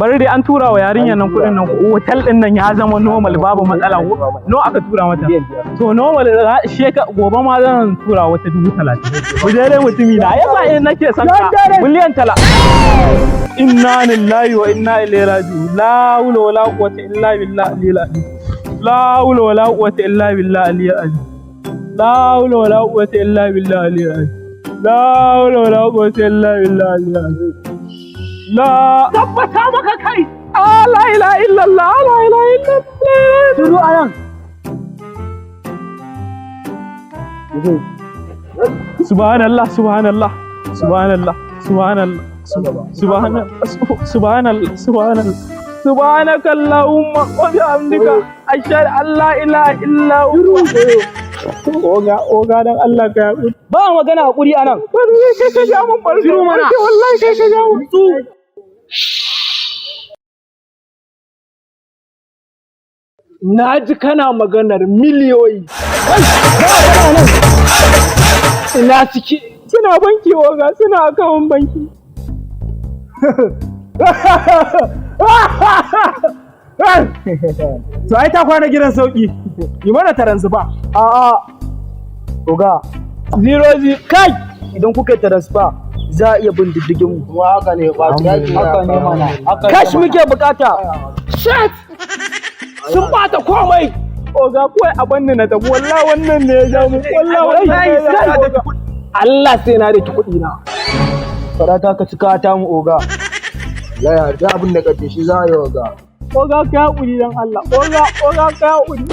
bari dai an tura wa yarinyar nan kuɗin nan hotel din nan ya zama normal babu matsala no aka tura mata to normal gobe ma zan tura wata 30,000 ku je dai mutumi na yasa in nake son ka miliyan 30 inna lillahi wa inna ilaihi raji'un la hawla wala quwwata illa billahi al-aliyyil azim la hawla wala quwwata illa billahi al-aliyyil azim la hawla wala quwwata illa billahi al-aliyyil azim la hawla wala quwwata illa billahi al-aliyyil azim la tabbata maka kai la ilaha illallah la ilaha illallah shiru ayan subhanallah subhanallah subhanallah subhanallah subhanallah subhanallah subhanaka allahumma wa bihamdika ashhadu an la ilaha illa anta oga dan Allah ka yaƙuri ba magana hakuri anan wallahi kai ka ja mun barka wallahi kai ka ja mun na ji kana maganar miliyoyi ina ciki suna banki oga suna akawun banki to ai ta kwana gidan sauki yi mana taransifa a'a oga 00 kai idan kuka yi taransifa za a iya bin diddigin mu haka ne ba haka ne mana cash muke bukata shit sun bata komai oga kawai a banni na tafi wallahi wannan ne ya ja mu wallahi Allah sai na da kuɗi na farata ka cika ta mu oga ya da abin da kace shi za a yi oga ka haƙuri dan Allah oga ka haƙuri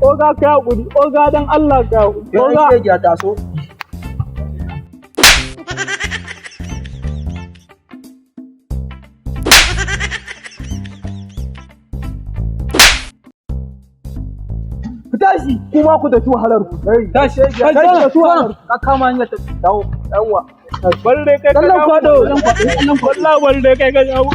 oga ka haƙuri oga dan Allah ka haƙuri oga ya taso tashi kuma ku da wahalar ku tashi da wahalar ka kama hanya ta dawo yawa bar dai kai ka dawo wallahi bar dai kai ka dawo